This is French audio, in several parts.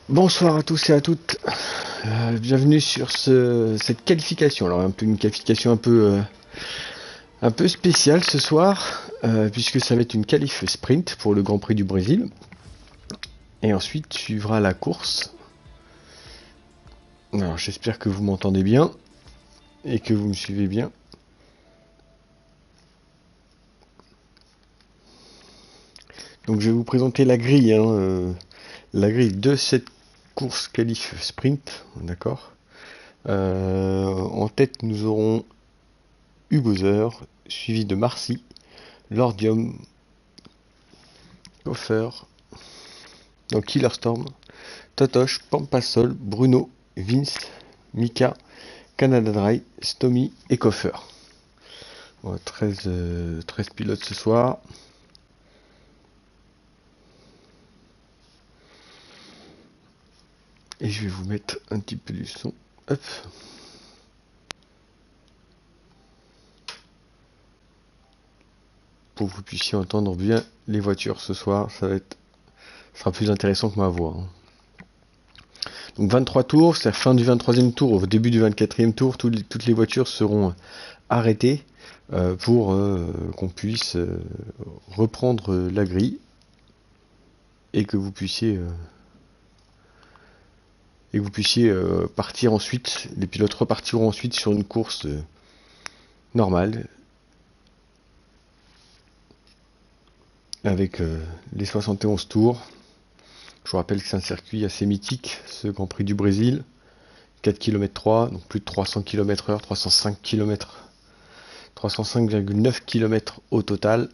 Bonsoir à tous et à toutes. Bienvenue sur cette qualification. Alors une qualification un peu spéciale ce soir, puisque ça va être une qualif sprint pour le Grand Prix du Brésil. Et ensuite suivra la course. Alors j'espère que vous m'entendez bien et que vous me suivez bien. Donc je vais vous présenter la grille, la grille de cette course qualif sprint, d'accord. En tête nous aurons Hugozer, suivi de Marcy, Lordium, Gopher, donc Killer Storm, Totosh, Pampasol, Bruno, Vince, Mika, Canada Dry, Stomy et Coffer. Bon, 13 pilotes ce soir. Et je vais vous mettre un petit peu du son. Hop. Pour que vous puissiez entendre bien les voitures ce soir. Ça sera plus intéressant que ma voix. Donc 23 tours, c'est la fin du 23e tour, au début du 24e tour, toutes les voitures seront arrêtées pour qu'on puisse reprendre la grille et que vous puissiez partir ensuite. Les pilotes repartiront ensuite sur une course normale avec les 71 tours. Je vous rappelle que c'est un circuit assez mythique, ce Grand Prix du Brésil. 4 km 3, donc plus de 300 km/h, 305 km, 305,9 km au total.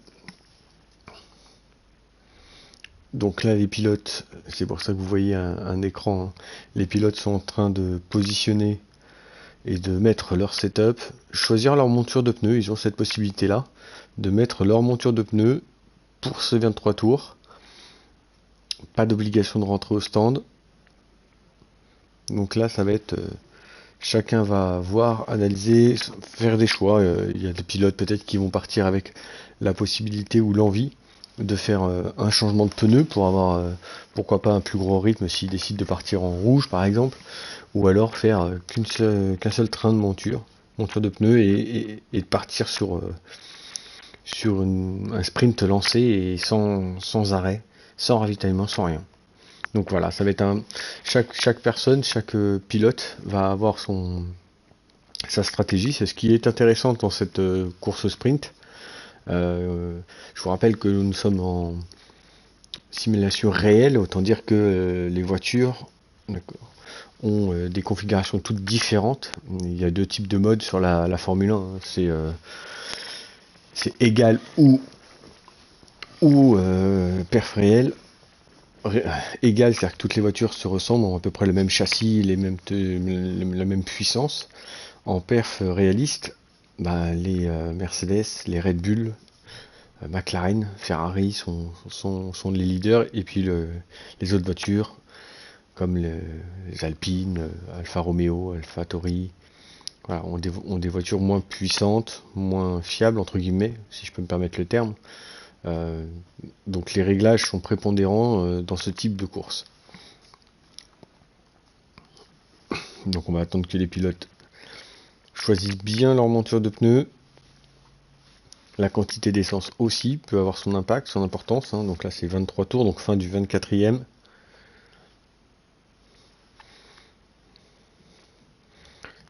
Donc là, les pilotes, c'est pour ça que vous voyez un écran, les pilotes sont en train de positionner et de mettre leur setup, choisir leur monture de pneus, ils ont cette possibilité-là, de mettre leur monture de pneus pour ce 23 tours. Pas d'obligation de rentrer au stand. Donc là, ça va être... chacun va voir, analyser, faire des choix. Il y a des pilotes peut-être qui vont partir avec la possibilité ou l'envie de faire un changement de pneu pour avoir pourquoi pas un plus gros rythme s'ils décident de partir en rouge par exemple, ou alors faire qu'un seul train de monture de pneus et de partir sur un sprint lancé et sans arrêt, sans ravitaillement, sans rien. Donc voilà, ça va être chaque personne, chaque pilote va avoir sa stratégie. C'est ce qui est intéressant dans cette course sprint. Je vous rappelle que nous sommes en simulation réelle, autant dire que les voitures ont des configurations toutes différentes. Il y a deux types de modes sur la Formule 1. C'est égal ou perf réel. Égal, c'est-à-dire que toutes les voitures se ressemblent, ont à peu près le même châssis, la même puissance. En perf réaliste, les Mercedes, les Red Bull, McLaren, Ferrari sont les leaders, et puis les autres voitures comme les Alpine, Alfa Romeo, Alfa Tauri, voilà, ont des voitures moins puissantes, moins fiables entre guillemets, si je peux me permettre le terme. Euh, donc les réglages sont prépondérants dans ce type de course. Donc on va attendre que les pilotes choisissent bien leur monture de pneus. La quantité d'essence aussi peut avoir son impact, son importance. Donc là c'est 23 tours, donc fin du 24e.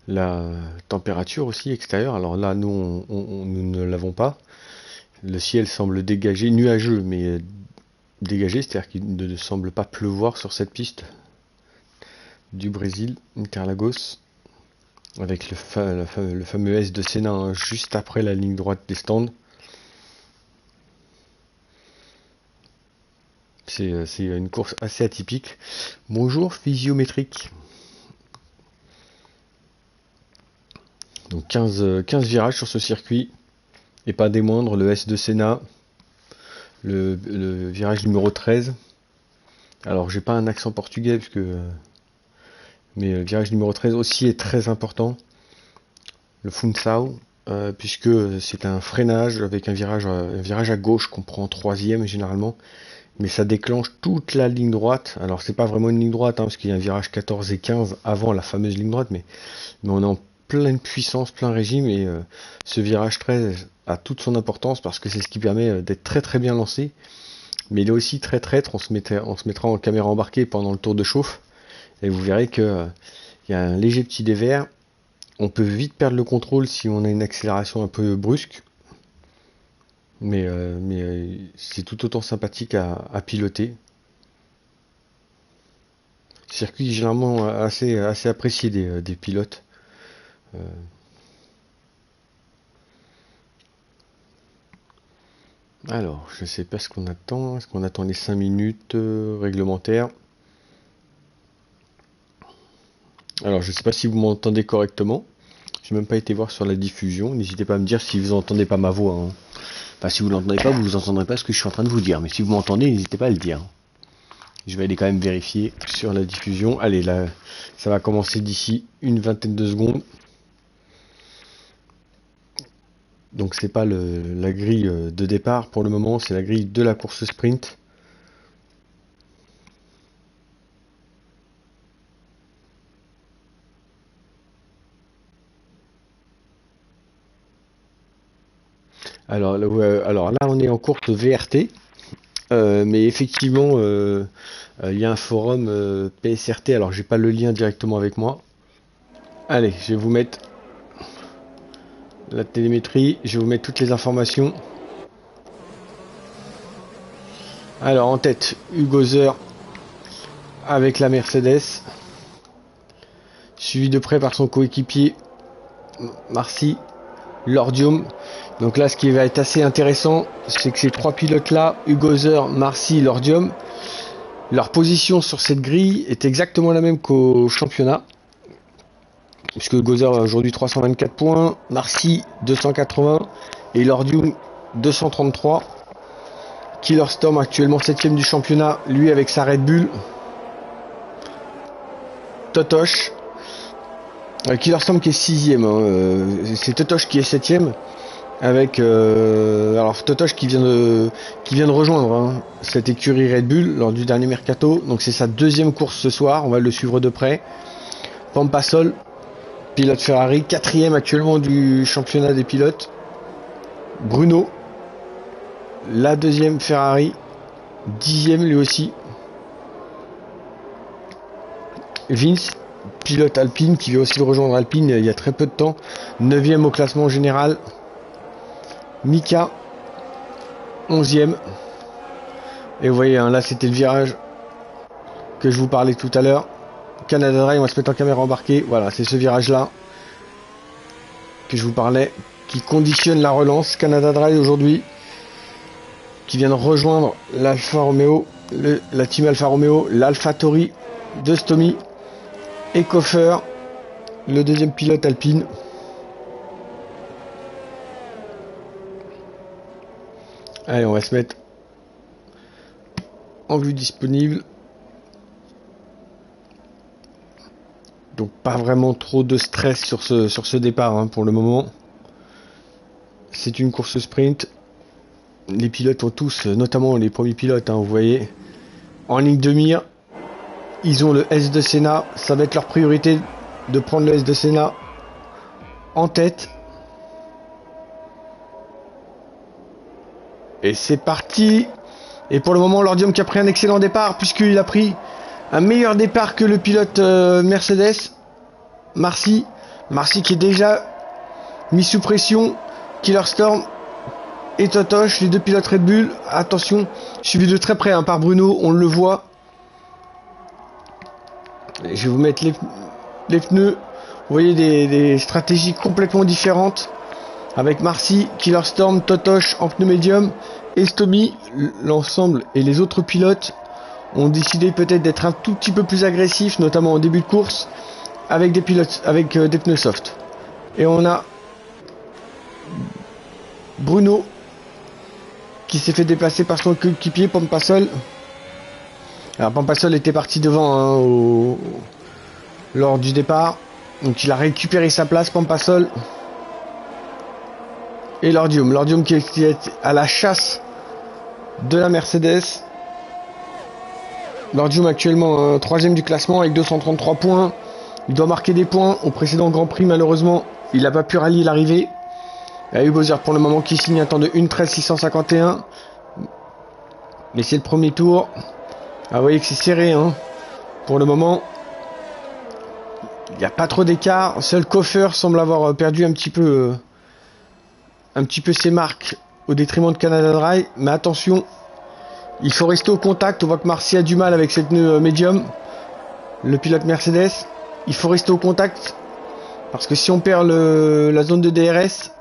La température aussi extérieure, alors là nous ne l'avons pas. Le ciel semble dégagé, nuageux, mais dégagé, c'est-à-dire qu'il ne semble pas pleuvoir sur cette piste du Brésil, Interlagos, avec le fameux S de Senna juste après la ligne droite des stands. C'est une course assez atypique. Bonjour physiométrique. Donc 15 virages sur ce circuit, et pas des moindres, le S de Senna, le virage numéro 13. Alors j'ai pas un accent portugais, mais le virage numéro 13 aussi est très important. Le Funchal, puisque c'est un freinage avec un virage à gauche qu'on prend en troisième généralement, mais ça déclenche toute la ligne droite. Alors c'est pas vraiment une ligne droite, hein, parce qu'il y a un virage 14 et 15 avant la fameuse ligne droite, mais on est en pleine puissance, plein régime, et ce virage 13 a toute son importance parce que c'est ce qui permet d'être très très bien lancé. Mais il est aussi très traître, on se mettra en caméra embarquée pendant le tour de chauffe, et vous verrez que il y a un léger petit dévers. On peut vite perdre le contrôle si on a une accélération un peu brusque, mais c'est tout autant sympathique à piloter. Circuit généralement assez apprécié des pilotes. Euh, alors, je sais pas ce qu'on attend. Est-ce qu'on attend les 5 minutes réglementaires? Alors, je sais pas si vous m'entendez correctement. J'ai même pas été voir sur la diffusion. N'hésitez pas à me dire si vous entendez pas ma voix, hein. Enfin, si vous l'entendez pas, vous entendrez pas ce que je suis en train de vous dire. Mais si vous m'entendez, n'hésitez pas à le dire. Je vais aller quand même vérifier sur la diffusion. Allez, là, ça va commencer d'ici une vingtaine de secondes. Donc c'est pas la grille de départ pour le moment, c'est la grille de la course sprint. Alors là on est en course VRT, mais effectivement il y a un forum PSRT, alors j'ai pas le lien directement avec moi. Allez, je vais vous mettre la télémétrie, je vais vous mettre toutes les informations. Alors en tête, Hugo Zer avec la Mercedes, suivi de près par son coéquipier Marcy Lordium. Donc là, ce qui va être assez intéressant, c'est que ces trois pilotes-là, Hugo Zer, Marcy, Lordium, leur position sur cette grille est exactement la même qu'au championnat. Puisque Hugo Zer a aujourd'hui 324 points, Marcy 280 et Lordium 233. Killer Storm actuellement 7ème du championnat, lui avec sa Red Bull. Totosh. Killer Storm qui est 6ème, hein. C'est Totosh qui est 7ème. Avec alors Totosh qui vient de rejoindre, hein, cette écurie Red Bull lors du dernier mercato. Donc c'est sa deuxième course ce soir, on va le suivre de près. Pampasol, pilote Ferrari, 4ème actuellement du championnat des pilotes. Bruno, la deuxième Ferrari, 10ème lui aussi. Vince, pilote Alpine, qui vient aussi de rejoindre Alpine il y a très peu de temps, 9ème au classement général. Mika, 11ème. Et vous voyez, hein, là c'était le virage que je vous parlais tout à l'heure. Canada Dry, on va se mettre en caméra embarquée. Voilà, c'est ce virage là que je vous parlais, qui conditionne la relance. Canada Dry aujourd'hui, qui vient de rejoindre l'Alfa Romeo, la team Alfa Romeo, l'AlphaTauri de Stomy et Koffer, le deuxième pilote Alpine. Allez, on va se mettre en vue disponible. Donc pas vraiment trop de stress sur ce départ, hein, pour le moment. C'est une course sprint. Les pilotes ont tous, notamment les premiers pilotes, hein, vous voyez, en ligne de mire. Ils ont le S de Senna. Ça va être leur priorité de prendre le S de Senna en tête. Et c'est parti. Et pour le moment, Lordium qui a pris un excellent départ, puisqu'il a pris un meilleur départ que le pilote Mercedes. Marcy qui est déjà mis sous pression. Killer Storm et Totosh, les deux pilotes Red Bull. Attention, suivi de très près, hein, par Bruno, on le voit. Et je vais vous mettre les pneus. Vous voyez des stratégies complètement différentes. Avec Marcy, Killer Storm, Totosh en pneu médium et Stomy, l'ensemble et les autres pilotes ont décidé peut-être d'être un tout petit peu plus agressifs, notamment au début de course, avec des pilotes, avec des pneus soft. Et on a Bruno qui s'est fait déplacer par son coéquipier Pampasol. Alors Pampasol était parti devant, hein, lors du départ, donc il a récupéré sa place, Pampasol. Et Lordium qui est à la chasse de la Mercedes. Lordium actuellement 3ème du classement avec 233 points. Il doit marquer des points. Au précédent Grand Prix, malheureusement, il n'a pas pu rallier l'arrivée. Il y a eu Bowser pour le moment qui signe un temps de 1:13.651. Mais c'est le premier tour. Ah, vous voyez que c'est serré, hein. Pour le moment, il n'y a pas trop d'écart. Seul Koffer semble avoir perdu un petit peu ses marques au détriment de Canada Dry. Mais attention, il faut rester au contact. On voit que Marcy a du mal avec cette pneu médium. Le pilote Mercedes. Il faut rester au contact. Parce que si on perd la zone de DRS,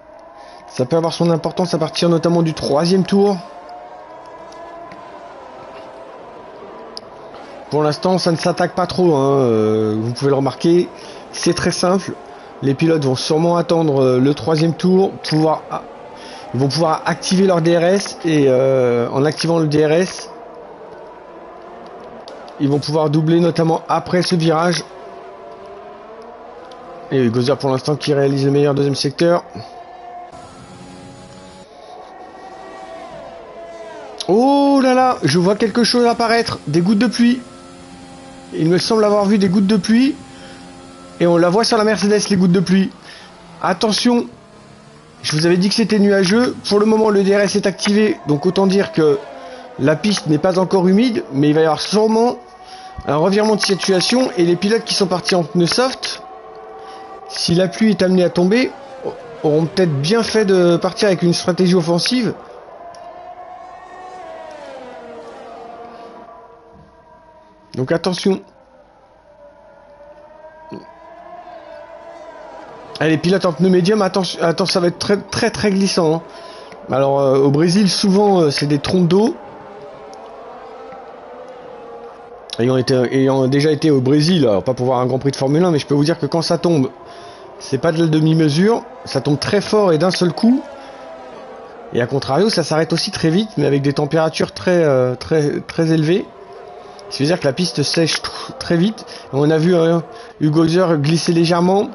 ça peut avoir son importance à partir notamment du 3e tour. Pour l'instant, ça ne s'attaque pas trop, hein. Vous pouvez le remarquer. C'est très simple. Les pilotes vont sûrement attendre le 3e tour. Ils vont pouvoir activer leur DRS. Et en activant le DRS, ils vont pouvoir doubler notamment après ce virage. Et Gozer pour l'instant qui réalise le meilleur 2e secteur. Oh là là, je vois quelque chose apparaître. Des gouttes de pluie. Il me semble avoir vu des gouttes de pluie. Et on la voit sur la Mercedes, les gouttes de pluie. Attention, je vous avais dit que c'était nuageux. Pour le moment, le DRS est activé. Donc autant dire que la piste n'est pas encore humide. Mais il va y avoir sûrement un revirement de situation. Et les pilotes qui sont partis en pneus soft, si la pluie est amenée à tomber, auront peut-être bien fait de partir avec une stratégie offensive. Donc attention. Allez, pilote en pneu médium, attention, ça va être très glissant, hein. Alors au Brésil, souvent c'est des trompes d'eau. Ayant déjà été au Brésil, alors pas pour voir un Grand Prix de Formule 1, mais je peux vous dire que quand ça tombe, c'est pas de la demi-mesure, ça tombe très fort et d'un seul coup. Et à contrario, ça s'arrête aussi très vite, mais avec des températures très élevées. Ce qui veut dire que la piste sèche très vite. Et on a vu Hugo Gozer glisser légèrement.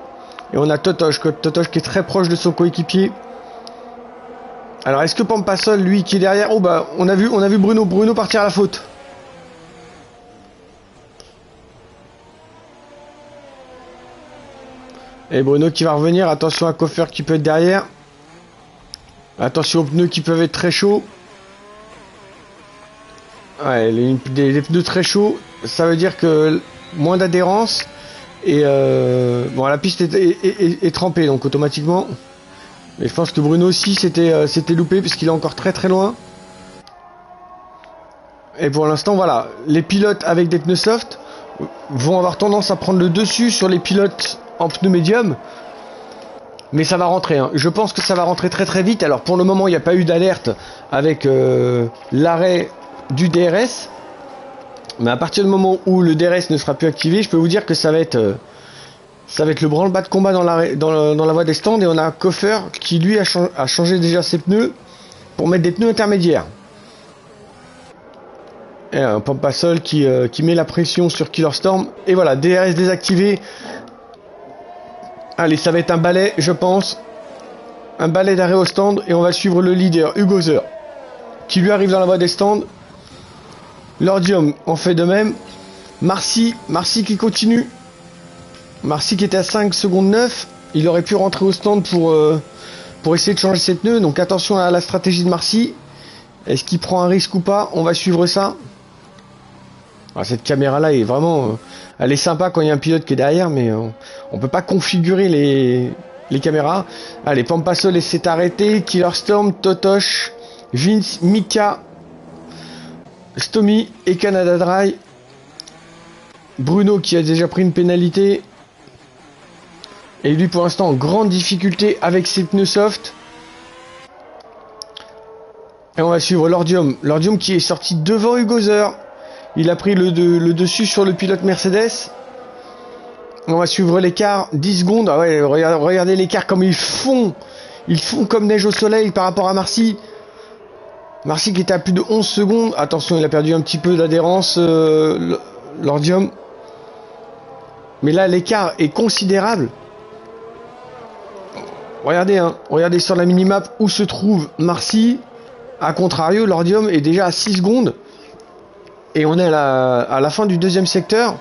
Et on a Totosh qui est très proche de son coéquipier. Alors est-ce que Pampasol, lui qui est derrière... Oh bah on a vu Bruno partir à la faute. Et Bruno qui va revenir. Attention à Koffer qui peut être derrière. Attention aux pneus qui peuvent être très chauds. Ouais, des pneus très chauds, ça veut dire que moins d'adhérence. Et bon, la piste est trempée, donc automatiquement. Mais je pense que Bruno aussi s'était loupé puisqu'il est encore très loin. Et pour l'instant, voilà, les pilotes avec des pneus soft vont avoir tendance à prendre le dessus sur les pilotes en pneus médium. Mais ça va rentrer, hein. Je pense que ça va rentrer très vite. Alors pour le moment, il n'y a pas eu d'alerte avec l'arrêt du DRS. Mais à partir du moment où le DRS ne sera plus activé, je peux vous dire que ça va être le branle-bas de combat dans la voie des stands. Et on a un Koffer qui lui a changé déjà ses pneus pour mettre des pneus intermédiaires. Et un Pampasol qui met la pression sur Killer Storm. Et voilà, DRS désactivé. Allez, ça va être un balai, je pense. Un balai d'arrêt au stand. Et on va suivre le leader, Hugo Gozer, qui lui arrive dans la voie des stands. Lordium en fait de même. Marcy qui continue. Marcy qui était à 5 secondes 9. Il aurait pu rentrer au stand pour essayer de changer ses pneus. Donc attention à la stratégie de Marcy. Est-ce qu'il prend un risque ou pas? On va suivre ça. Alors, cette caméra là est vraiment... elle est sympa quand il y a un pilote qui est derrière. Mais on peut pas configurer les caméras. Allez, Pampasol s'est arrêté. Killer Storm, Totosh, Vince, Mika, Stomy et Canada Dry. Bruno qui a déjà pris une pénalité. Et lui pour l'instant en grande difficulté avec ses pneus soft. Et on va suivre Lordium. Lordium qui est sorti devant Hugo Gozer. Il a pris le dessus sur le pilote Mercedes. On va suivre l'écart. 10 secondes. Ah ouais, regardez l'écart comme ils font. Ils font comme neige au soleil par rapport à Marcy. Marcy qui était à plus de 11 secondes. Attention, il a perdu un petit peu d'adhérence, Lordium. Mais là, l'écart est considérable. Regardez, hein, regardez sur la minimap où se trouve Marcy. A contrario, Lordium est déjà à 6 secondes. Et on est à la fin du deuxième secteur.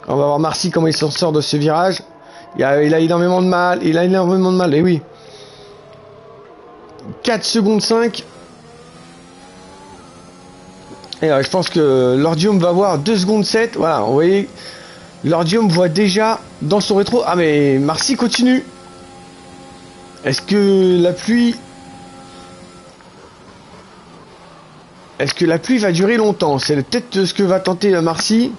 On va voir Marcy comment il s'en sort de ce virage. Il a énormément de mal. Il a énormément de mal. Et oui. 4 secondes 5. Et je pense que Lordium va voir 2 secondes 7. Voilà, vous voyez. Lordium voit déjà dans son rétro. Ah mais Marcy continue. Est-ce que la pluie... Est-ce que la pluie va durer longtemps? C'est peut-être ce que va tenter Marcy.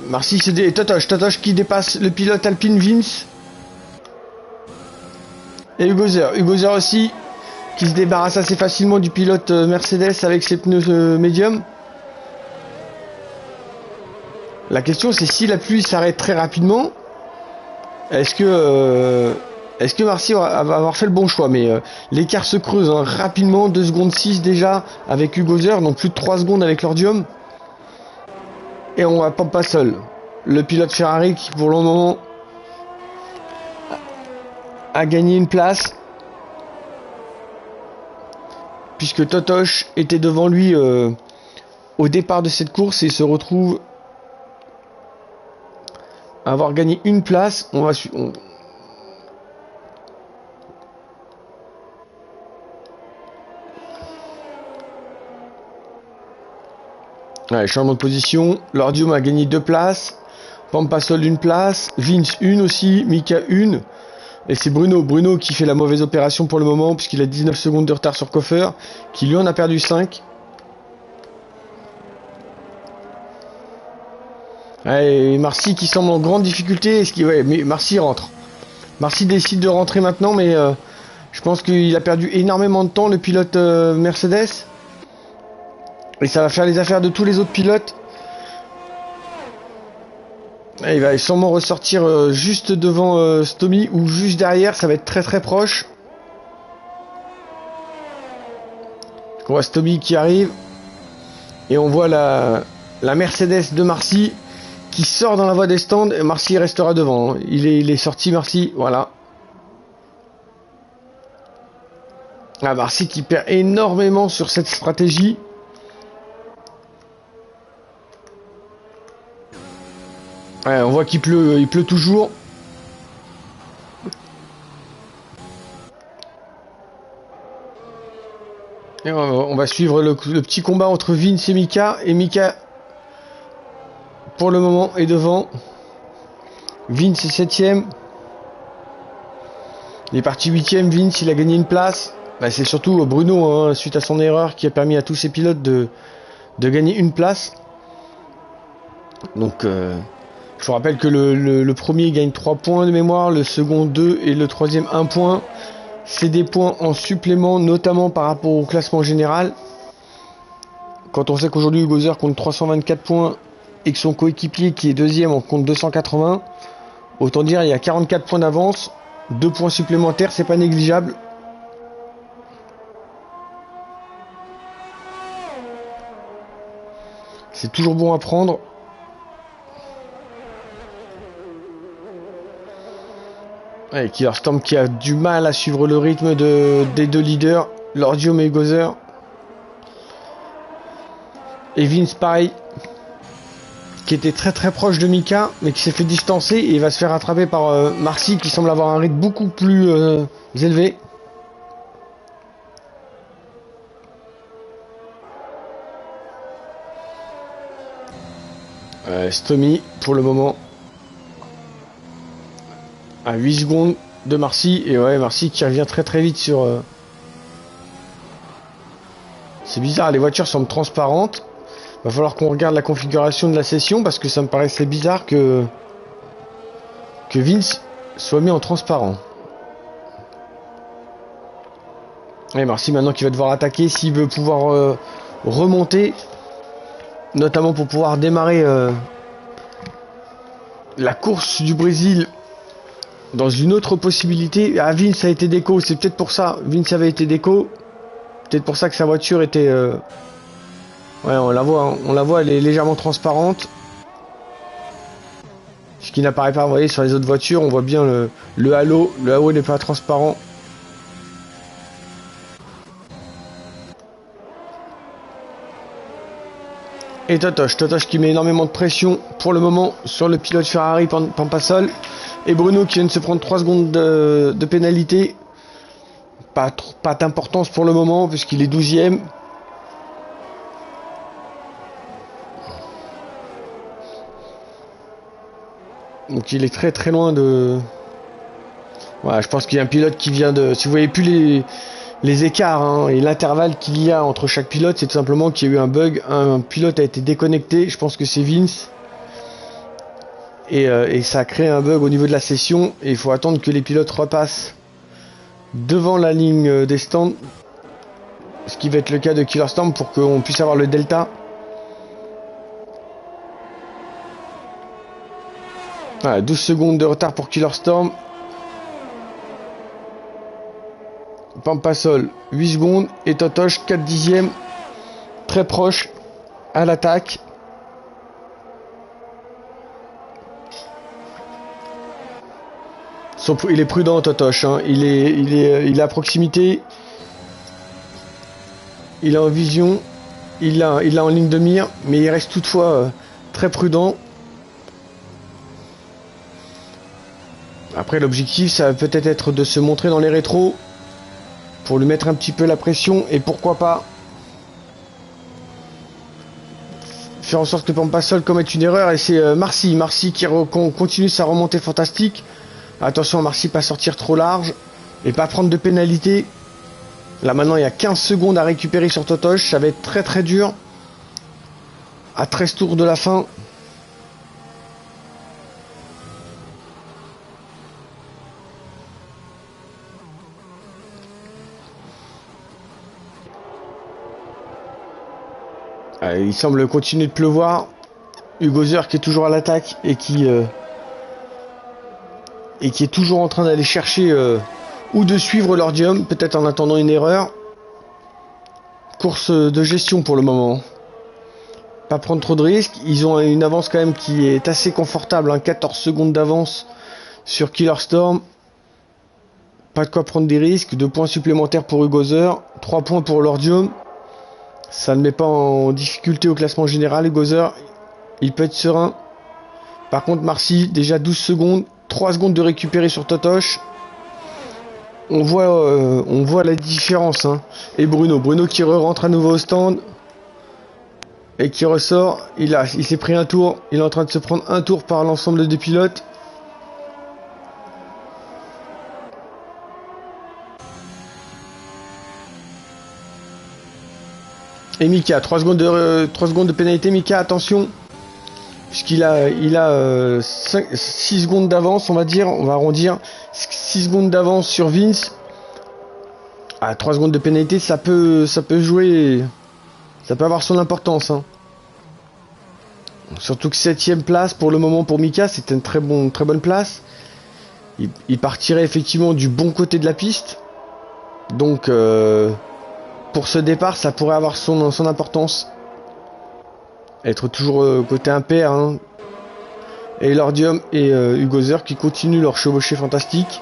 Marcy c'est Totoche qui dépasse le pilote Alpine Vince. Et Hugozer aussi qui se débarrasse assez facilement du pilote Mercedes avec ses pneus médiums. La question c'est si la pluie s'arrête très rapidement, est-ce que Marcy va avoir fait le bon choix? Mais l'écart se creuse hein, rapidement, 2 secondes 6 déjà avec Hugozer, donc plus de 3 secondes avec Lordium. Et on va pas seul. Le pilote Ferrari qui pour le moment a gagné une place. Puisque Totoche était devant lui au départ de cette course et se retrouve à avoir gagné une place. Ouais, changement de position. Lordium a gagné 2 places. Pampasol 1 place. Vince 1 aussi. Mika 1. Et c'est Bruno qui fait la mauvaise opération pour le moment, puisqu'il a 19 secondes de retard sur Coffer, qui lui en a perdu 5. Et Marcy qui semble en grande difficulté. Ouais, mais Marcy rentre. Marcy décide de rentrer maintenant, mais je pense qu'il a perdu énormément de temps, le pilote Mercedes. Et ça va faire les affaires de tous les autres pilotes. Et il va sûrement ressortir juste devant Stomy ou juste derrière, ça va être très très proche. On voit Stomy qui arrive. Et on voit la Mercedes de Marcy qui sort dans la voie des stands. Et Marcy restera devant. Il est sorti Marcy, voilà. Ah, Marcy qui perd énormément sur cette stratégie. Ouais, on voit qu'il pleut, il pleut toujours. Et on va suivre le petit combat entre Vince et Mika. Et Mika, pour le moment, est devant. Vince est 7ème. Il est parti 8ème. Vince, il a gagné une place. Bah, c'est surtout Bruno, hein, suite à son erreur, qui a permis à tous ses pilotes de gagner une place. Donc, je vous rappelle que le premier gagne 3 points de mémoire, le second 2 et le troisième 1 point. C'est des points en supplément, notamment par rapport au classement général. Quand on sait qu'aujourd'hui Hugozer compte 324 points et que son coéquipier qui est deuxième en compte 280, autant dire il y a 44 points d'avance, 2 points supplémentaires, c'est pas négligeable. C'est toujours bon à prendre. Ouais, Killer Storm qui a du mal à suivre le rythme des deux leaders, Lordium et Hugozer. Et Vince pareil, qui était très très proche de Mika, mais qui s'est fait distancer et va se faire rattraper par Marcy qui semble avoir un rythme beaucoup plus élevé. Stomy pour le moment à 8 secondes de Marcy. Et ouais, Marcy qui revient très très vite sur... C'est bizarre, les voitures semblent transparentes. Va falloir qu'on regarde la configuration de la session parce que ça me paraissait bizarre que Vince soit mis en transparent. Et Marcy maintenant qui va devoir attaquer s'il veut pouvoir remonter, notamment pour pouvoir démarrer la course du Brésil dans une autre possibilité. Ah, Vince a été déco, c'est peut-être pour ça. Vince avait été déco, peut-être pour ça que sa voiture était ouais, on la voit, elle est légèrement transparente. Ce qui n'apparaît pas, vous voyez, sur les autres voitures, on voit bien le halo. Le halo n'est pas transparent. Et Totosh qui met énormément de pression pour le moment sur le pilote Ferrari Pampasol. Et Bruno qui vient de se prendre 3 secondes de pénalité. Pas d'importance pour le moment puisqu'il est 12e. Donc il est très très loin de... Voilà, je pense qu'il y a un pilote qui vient de... Si vous voyez plus les écarts hein, et l'intervalle qu'il y a entre chaque pilote, c'est tout simplement qu'il y a eu un bug. Un pilote a été déconnecté, je pense que c'est Vince. Et ça a créé un bug au niveau de la session. Et il faut attendre que les pilotes repassent devant la ligne des stands. Ce qui va être le cas de Killer Storm pour qu'on puisse avoir le delta. Voilà, 12 secondes de retard pour Killer Storm. Pampasol 8 secondes et Totosh 4 dixièmes, très proche à l'attaque. Il est prudent Totosh, hein. Il est à proximité, il est en vision, il l'a en ligne de mire, mais il reste toutefois très prudent. Après l'objectif ça va peut-être être de se montrer dans les rétros pour lui mettre un petit peu la pression et pourquoi pas faire en sorte que Pampasol commette une erreur. Et c'est Marcy qui continue sa remontée fantastique. Attention à Marcy, pas sortir trop large et pas prendre de pénalité. Là maintenant il y a 15 secondes à récupérer sur Totosh, ça va être très très dur à 13 tours de la fin. Il semble continuer de pleuvoir. Hugo Zer qui est toujours à l'attaque et qui est toujours en train d'aller chercher ou de suivre l'Ordium, peut-être en attendant une erreur. Course de gestion pour le moment. Pas prendre trop de risques. Ils ont une avance quand même qui est assez confortable, hein, 14 secondes d'avance sur Killer Storm. Pas de quoi prendre des risques. 2 points supplémentaires pour Hugo Zer, 3 points pour l'Ordium. Ça ne met pas en difficulté au classement général. Hugo Zer, il peut être serein. Par contre Marcy, déjà 12 secondes, 3 secondes de récupérer sur Totosh. On voit la différence, hein. Et Bruno qui rentre à nouveau au stand et qui ressort. Il s'est pris un tour. Il est en train de se prendre un tour par l'ensemble des pilotes. Et Mika, 3 secondes de pénalité. Mika, attention, puisqu'il a 6 secondes d'avance, on va dire, on va arrondir, 6 secondes d'avance sur Vince. À 3 secondes de pénalité, ça peut jouer, ça peut avoir son importance, hein. Surtout que 7ème place pour le moment pour Mika, c'est une très bonne place. Il partirait effectivement du bon côté de la piste. Donc pour ce départ, ça pourrait avoir son importance. Être toujours côté impair, hein. Et l'Ordium et Hugo Zer qui continuent leur chevauchée fantastique.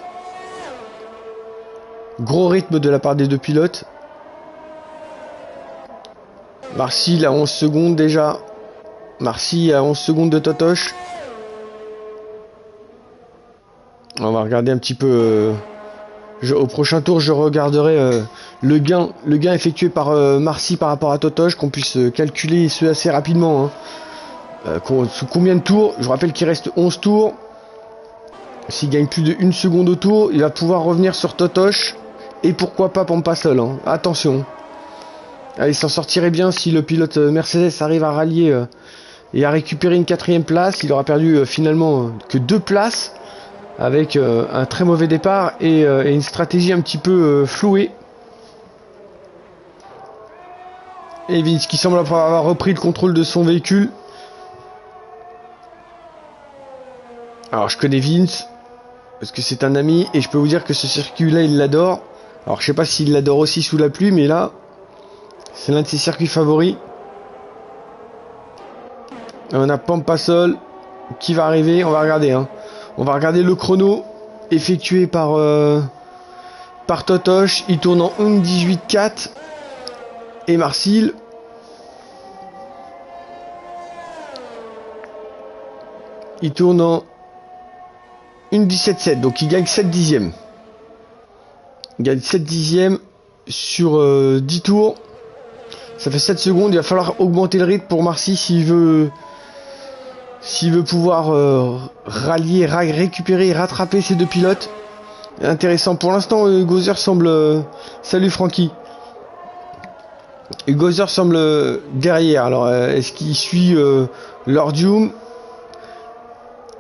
Gros rythme de la part des deux pilotes. Marcy il a 11 secondes déjà. Marcy a 11 secondes de Totosh. On va regarder un petit peu. Au prochain tour, je regarderai le gain effectué par Marcy par rapport à Totosh, qu'on puisse calculer ce assez rapidement, hein. Sous combien de tours? Je vous rappelle qu'il reste 11 tours. S'il gagne plus de 1 seconde au tour, il va pouvoir revenir sur Totosh. Et pourquoi pas Pampasol, hein. Attention. Il s'en sortirait bien si le pilote Mercedes arrive à rallier et à récupérer une 4ème place. Il aura perdu finalement que 2 places. Avec un très mauvais départ et une stratégie un petit peu flouée. Et Vince qui semble avoir repris le contrôle de son véhicule. Alors je connais Vince parce que c'est un ami et je peux vous dire que ce circuit là il l'adore. Alors je sais pas s'il l'adore aussi sous la pluie, mais là c'est l'un de ses circuits favoris. Et on a Pampasol qui va arriver, on va regarder, hein. On va regarder le chrono effectué par Totosh. Il tourne en 1.18.4. Et Marcil Il tourne en 1,17,7. Donc il gagne 7 dixièmes. Il gagne 7 dixièmes sur 10 tours. Ça fait 7 secondes. Il va falloir augmenter le rythme pour Marcy s'il veut pouvoir rallier, récupérer et rattraper ces deux pilotes. Intéressant. Pour l'instant, Gozer semble... Salut Francky. Gozer semble derrière. Alors, est-ce qu'il suit Lordium?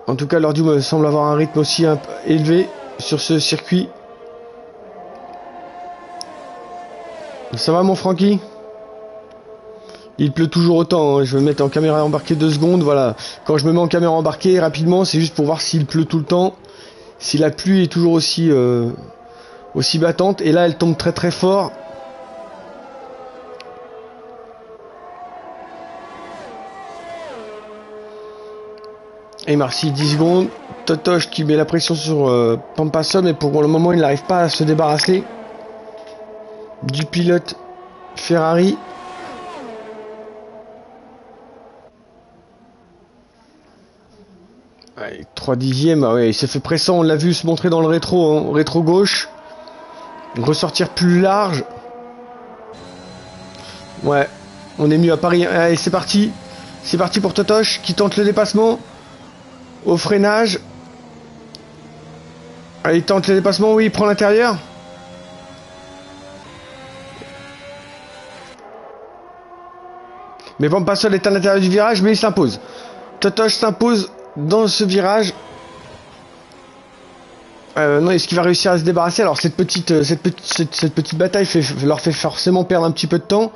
En tout cas, Lordium semble avoir un rythme aussi élevé sur ce circuit. Ça va mon Francky? Il pleut toujours autant, hein. Je vais me mettre en caméra embarquée 2 secondes, voilà. Quand je me mets en caméra embarquée rapidement, c'est juste pour voir s'il pleut tout le temps. Si la pluie est toujours aussi battante. Et là, elle tombe très très fort. Et Marcy 10 secondes. Totoche qui met la pression sur Pampasol, mais pour le moment, il n'arrive pas à se débarrasser du pilote Ferrari. Ouais, 3 dixièmes, ah ouais, il s'est fait pressant, on l'a vu se montrer dans le rétro, hein, rétro gauche. Ressortir plus large. Ouais, on est mieux à Paris. Allez, c'est parti. C'est parti pour Totoche qui tente le dépassement. Au freinage. Allez, il tente le dépassement, oui, il prend l'intérieur. Mais Pampasol est à l'intérieur du virage, mais il s'impose. Totoche s'impose dans ce virage. Non, est-ce qu'il va réussir à se débarrasser? Alors cette petite bataille leur fait forcément perdre un petit peu de temps.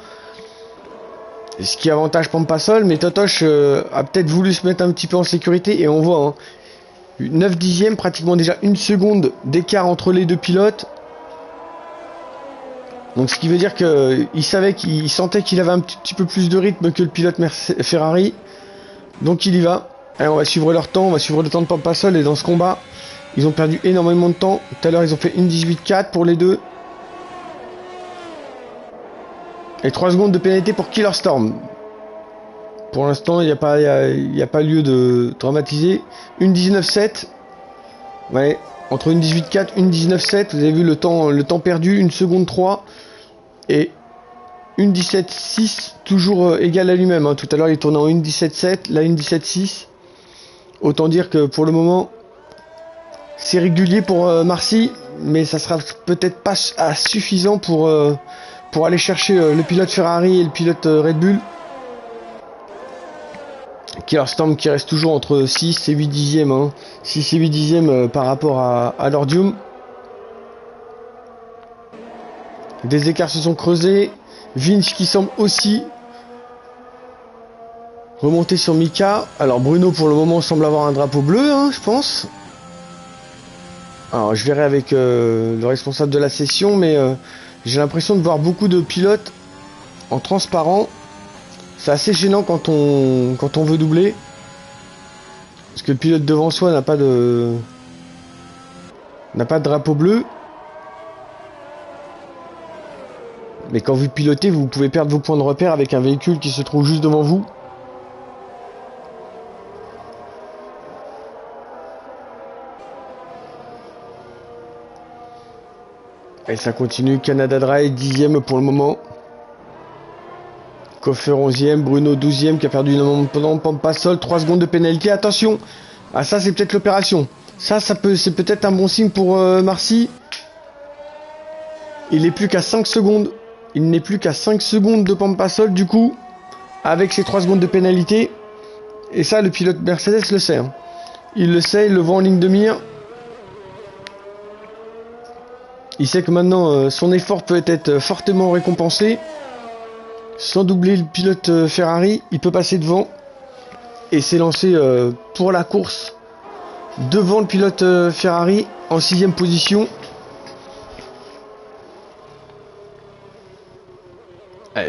Ce qui avantage Pampasol, mais Totoche a peut-être voulu se mettre un petit peu en sécurité. Et on voit, hein, 9 dixièmes, pratiquement déjà 1 seconde d'écart entre les deux pilotes. Donc ce qui veut dire qu'il sentait qu'il avait un petit peu plus de rythme que le pilote Ferrari. Donc il y va. Allez, on va suivre leur temps, on va suivre le temps de Pampasol. Et dans ce combat, ils ont perdu énormément de temps. Tout à l'heure, ils ont fait 1,18,4 pour les deux. Et 3 secondes de pénalité pour Killer Storm. Pour l'instant, il n'y a pas lieu de dramatiser. 1,19,7. Ouais, entre 1,18,4 et 1,19,7. Vous avez vu le temps perdu, 1 seconde 3. Et 1,17,6, toujours égal à lui-même. Hein. Tout à l'heure, il tournait en 1,17,7. Là, 1,17,6. Autant dire que pour le moment, c'est régulier pour Marcy. Mais ça sera peut-être pas suffisant pour aller chercher le pilote Ferrari et le pilote Red Bull. Killer Storm qui reste toujours entre 6 et 8 dixièmes. Hein. 6 et 8 dixièmes par rapport à Lordium. Des écarts se sont creusés. Vince qui semble aussi remonter sur Mika. Alors Bruno pour le moment semble avoir un drapeau bleu, hein, je pense. Alors je verrai avec le responsable de la session, mais j'ai l'impression de voir beaucoup de pilotes en transparent. C'est assez gênant quand on veut doubler. Parce que le pilote devant soi n'a pas de drapeau bleu. Mais quand vous pilotez, vous pouvez perdre vos points de repère avec un véhicule qui se trouve juste devant vous. Et ça continue. Canada Dry 10e pour le moment. Koffer 11e. Bruno 12e qui a perdu le moment pendant Pampasol. 3 secondes de pénalité. Attention. Ah ça c'est peut-être l'opération. C'est peut-être un bon signe pour Marcy. Il n'est plus qu'à 5 secondes. Il n'est plus qu'à 5 secondes de Pampasol du coup. Avec ses 3 secondes de pénalité. Et ça le pilote Mercedes le sait. Hein. Il le sait, il le voit en ligne de mire. Il sait que maintenant son effort peut être fortement récompensé. Sans doubler le pilote Ferrari, il peut passer devant. Et s'élancer pour la course devant le pilote Ferrari en 6ème position.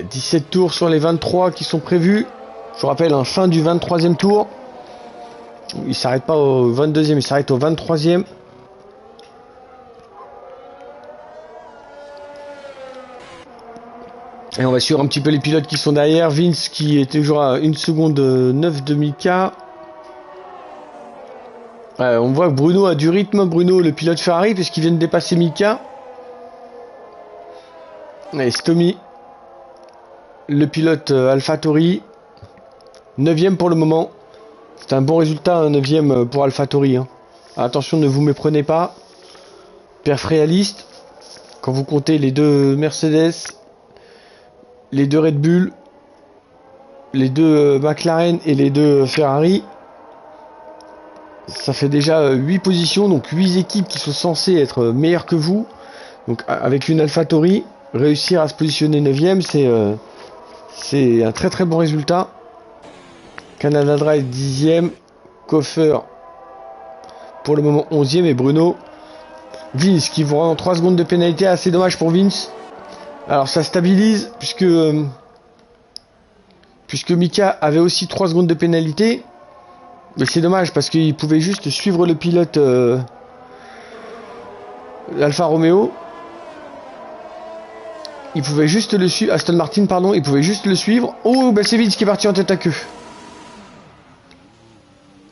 17 tours sur les 23 qui sont prévus. Je vous rappelle, fin du 23e tour. Il s'arrête pas au 22e, il s'arrête au 23e. Et on va suivre un petit peu les pilotes qui sont derrière. Vince qui est toujours à 1 seconde 9 de Mika. On voit que Bruno a du rythme, Bruno, le pilote Ferrari, puisqu'il vient de dépasser Mika. Et Stomy, le pilote AlphaTauri, 9ème pour le moment. C'est un bon résultat, un 9ème pour AlphaTauri. Hein. Attention, ne vous méprenez pas. Perf réaliste, quand vous comptez les deux Mercedes, les deux Red Bull, les deux McLaren et les deux Ferrari, ça fait déjà 8 positions, donc 8 équipes qui sont censées être meilleures que vous. Donc avec une AlphaTauri, réussir à se positionner 9ème, c'est un très très bon résultat. Canada Drive 10ème, Koffer pour le moment 11ème et Bruno. Vince qui vous rend 3 secondes de pénalité, assez dommage pour Vince. Alors ça stabilise puisque Mika avait aussi 3 secondes de pénalité. Mais c'est dommage parce qu'il pouvait juste suivre le pilote Alfa Romeo. Il pouvait juste le suivre, Aston Martin pardon, il pouvait juste le suivre. Oh, bah c'est Vince qui est parti en tête à queue.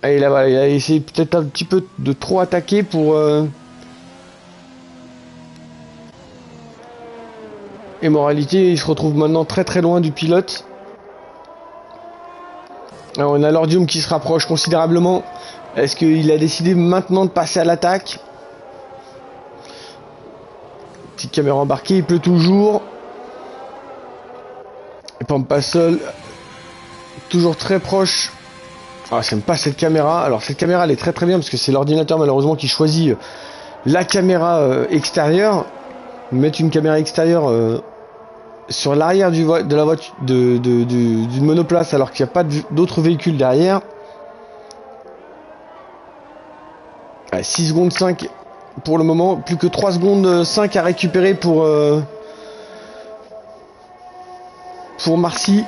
Et là, voilà, il a essayé peut-être un petit peu de trop attaquer pour... Et moralité, il se retrouve maintenant très très loin du pilote. Alors, on a Lordium qui se rapproche considérablement. Est-ce qu'il a décidé maintenant de passer à l'attaque? Petite caméra embarquée, il pleut toujours. Et Pampasol, toujours très proche. Ah, j'aime pas cette caméra. Alors cette caméra elle est très très bien parce que c'est l'ordinateur malheureusement qui choisit la caméra extérieure. Mettre une caméra extérieure sur l'arrière de la voiture d'une monoplace alors qu'il n'y a pas d'autres véhicules derrière. 6 secondes 5 pour le moment, plus que 3 secondes 5 à récupérer pour Marcy.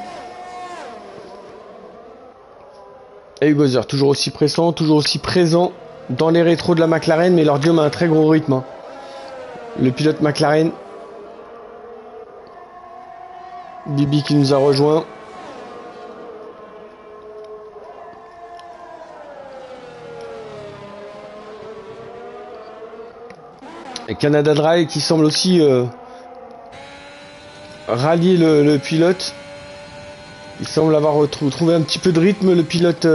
Et Hugozer, toujours aussi pressant, toujours aussi présent dans les rétros de la McLaren, mais Lordium a un très gros rythme. Hein. Le pilote McLaren. Bibi qui nous a rejoint. Et Canada Dry qui semble aussi rallier le pilote. Il semble avoir trouvé un petit peu de rythme, le pilote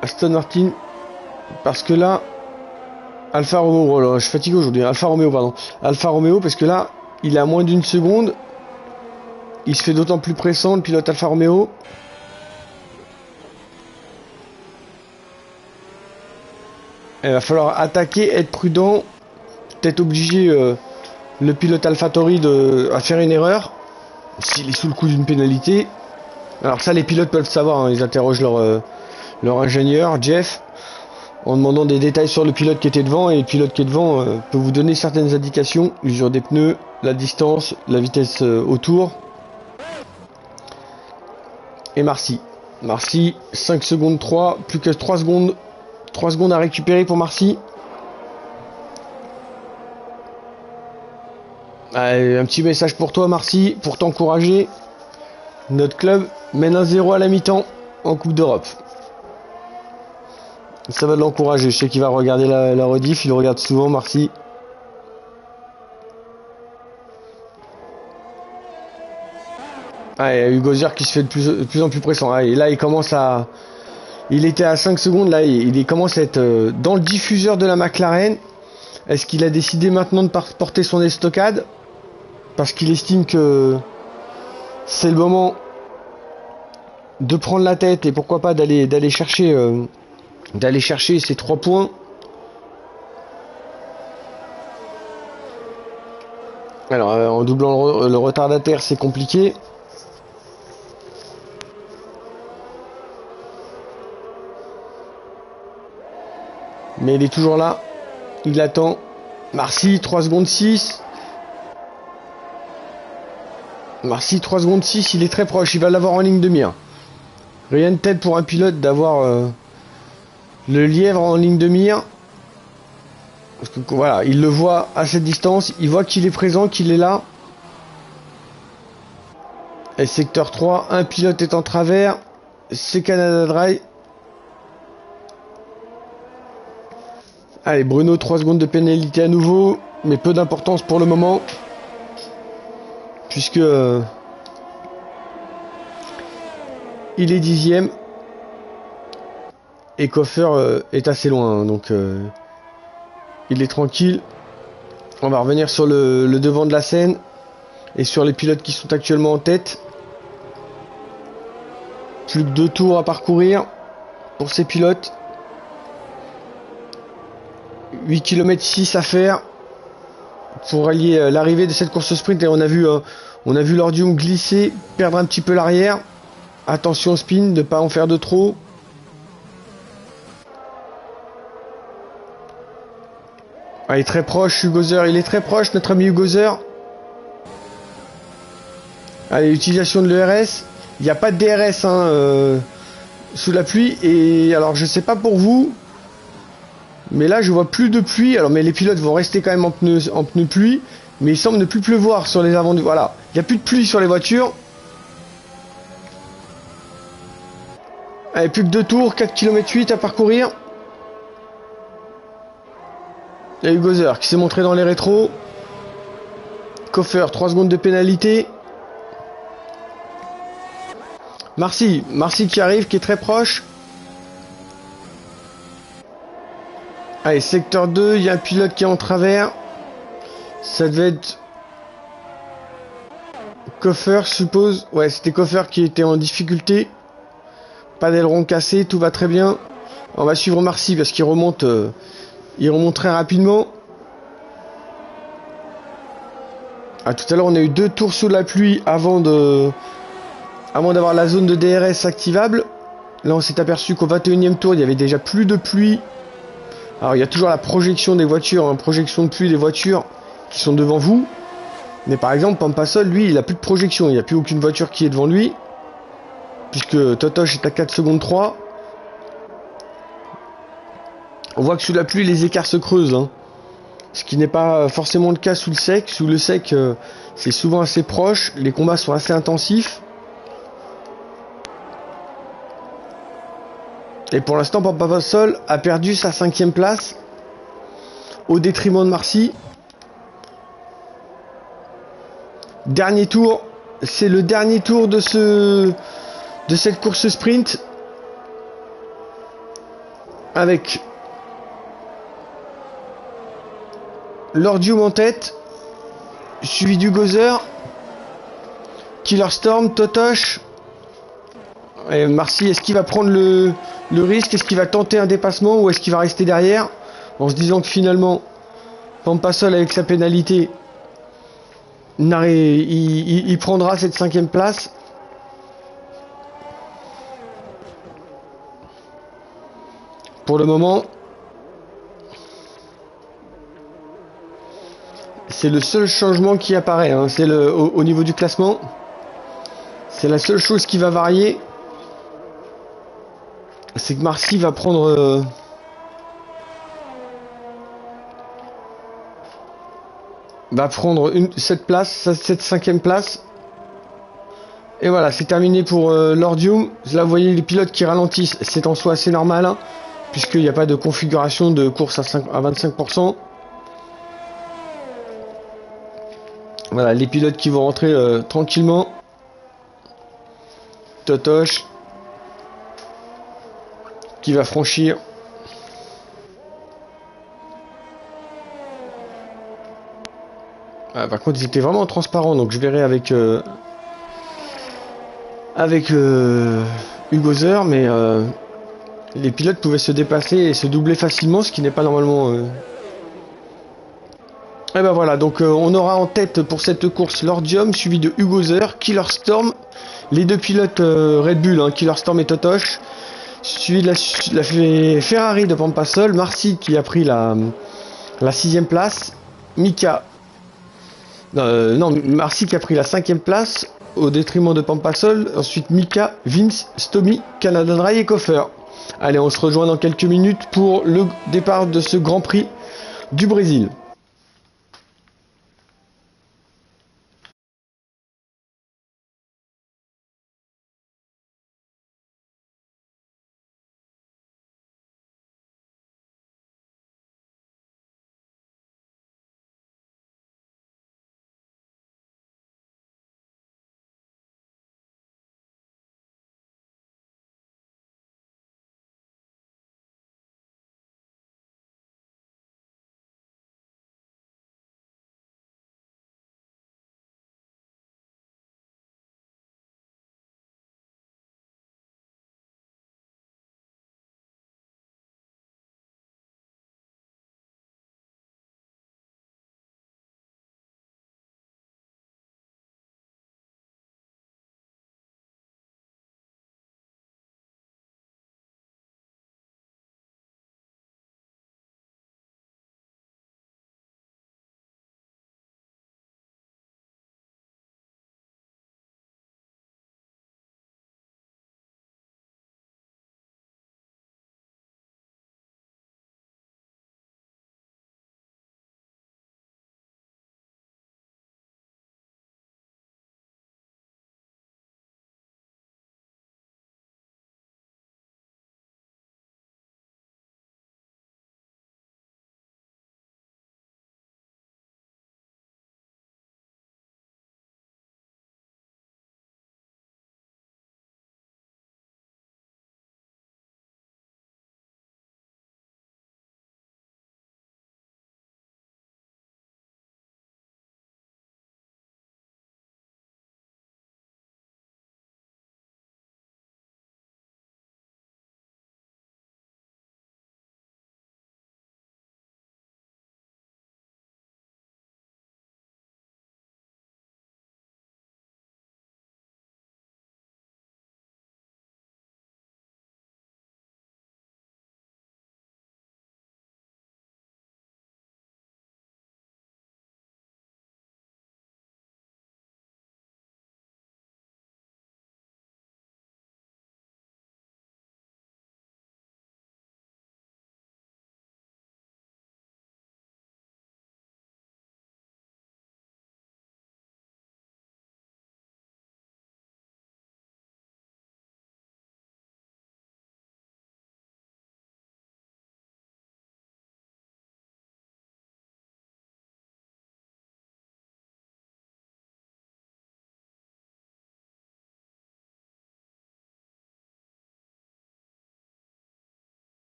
Aston Martin. Parce que là, Alfa Romeo, oh là, je suis fatigué aujourd'hui, Alfa Romeo, pardon. Alfa Romeo, parce que là, il est à moins d'une seconde. Il se fait d'autant plus pressant, le pilote Alfa Romeo. Il va falloir attaquer, être prudent. Peut-être obliger le pilote AlphaTauri à faire une erreur. S'il est sous le coup d'une pénalité. Alors ça, les pilotes peuvent savoir, hein, ils interrogent leur ingénieur, Jeff, en demandant des détails sur le pilote qui était devant. Et le pilote qui est devant peut vous donner certaines indications. L'usure des pneus, la distance, la vitesse autour. Et Marcy. Marcy, 5 secondes 3, plus que 3 secondes. 3 secondes à récupérer pour Marcy. Allez, un petit message pour toi Marcy, pour t'encourager. Notre club mène 1-0 à la mi-temps en Coupe d'Europe. Ça va l'encourager, je sais qu'il va regarder la rediff, il regarde souvent Marcy. Ah, Hugo Zer qui se fait de plus en plus pressant. Ah, et là il commence à... Il était à 5 secondes, là il commence à être dans le diffuseur de la McLaren. Est-ce qu'il a décidé maintenant de porter son estocade? Parce qu'il estime que c'est le moment de prendre la tête et pourquoi pas d'aller chercher ces 3 points. Alors en doublant le retardataire c'est compliqué. Mais il est toujours là. Il attend. Marcy, 3 secondes 6. Marcy, 3 secondes 6. Il est très proche. Il va l'avoir en ligne de mire. Rien de tête pour un pilote d'avoir le lièvre en ligne de mire. Parce que, voilà, il le voit à cette distance. Il voit qu'il est présent, qu'il est là. Et secteur 3. Un pilote est en travers. c'est Canada Dry. Allez, Bruno, 3 secondes de pénalité à nouveau, mais peu d'importance pour le moment, puisque il est 10e et Koffer est assez loin, hein, donc il est tranquille. On va revenir sur le devant de la scène et sur les pilotes qui sont actuellement en tête. Plus que 2 tours à parcourir pour ces pilotes. 8 km 6 à faire pour allier l'arrivée de cette course sprint. Et on a vu l'Ordium glisser, perdre un petit peu l'arrière. Attention au spin, ne pas en faire de trop. Ah, il est très proche, Hugo Zer, il est très proche, notre ami Hugo Zer. Allez, utilisation de l'ERS. Il n'y a pas de DRS hein, sous la pluie. Et alors, je sais pas pour vous, mais là, je vois plus de pluie. Alors, mais les pilotes vont rester quand même en pneus pluie. Mais il semble ne plus pleuvoir sur les avant. Voilà, il n'y a plus de pluie sur les voitures. Allez, plus que 2 tours, 4 km 8 à parcourir. Il y a Hugo Zer qui s'est montré dans les rétros. Koffer, 3 secondes de pénalité. Marcy qui arrive, qui est très proche. Allez, secteur 2, il y a un pilote qui est en travers. Ça devait être Koffer, je suppose. Ouais, c'était Koffer qui était en difficulté. Pas d'aileron cassé, tout va très bien. On va suivre Marcy parce qu'il remonte, il remonte très rapidement. Ah, tout à l'heure, on a eu 2 tours sous la pluie avant d'avoir la zone de DRS activable. Là, on s'est aperçu qu'au 21e tour, il y avait déjà plus de pluie. Alors, il y a toujours la projection des voitures, hein, projection de pluie des voitures qui sont devant vous. Mais par exemple, Pampasol, lui, il a plus de projection. Il n'y a plus aucune voiture qui est devant lui. Puisque Totosh est à 4 secondes 3. On voit que sous la pluie, les écarts se creusent. Hein. Ce qui n'est pas forcément le cas sous le sec. Sous le sec, c'est souvent assez proche. Les combats sont assez intensifs. Et pour l'instant, Pampasol a perdu sa 5e place au détriment de Marcy. Dernier tour, c'est le dernier tour de cette course sprint avec l'Ordium en tête, suivi d'Hugo Zer, Killer Storm, Totosh. Et Marcy, est-ce qu'il va prendre le risque? Est-ce qu'il va tenter un dépassement ou est-ce qu'il va rester derrière en se disant que finalement Pampasol avec sa pénalité il prendra cette 5e place? Pour le moment, c'est le seul changement qui apparaît, hein. C'est au niveau du classement, c'est la seule chose qui va varier. C'est que Marcy va prendre cette 5e place. Et voilà, c'est terminé pour l'Ordium. Là, vous voyez les pilotes qui ralentissent, c'est en soi assez normal, hein, puisqu'il n'y a pas de configuration de course à 25%. Voilà, les pilotes qui vont rentrer tranquillement. Totosh qui va franchir. Ah, par contre, ils étaient vraiment transparents, donc je verrai avec Hugo Zer, mais les pilotes pouvaient se dépasser et se doubler facilement, ce qui n'est pas normalement. Et ben voilà, donc on aura en tête pour cette course l'Ordium, suivi de Hugo Zer, Killer Storm, les 2 pilotes Red Bull, hein, Killer Storm et Totosh, suivi de la Ferrari de Pampasol, Marcy qui a pris la 6e place, Marcy qui a pris la 5e place au détriment de Pampasol, ensuite Mika, Vince, Stomy, Canada Dry et Koffer. Allez, on se rejoint dans quelques minutes pour le départ de ce Grand Prix du Brésil.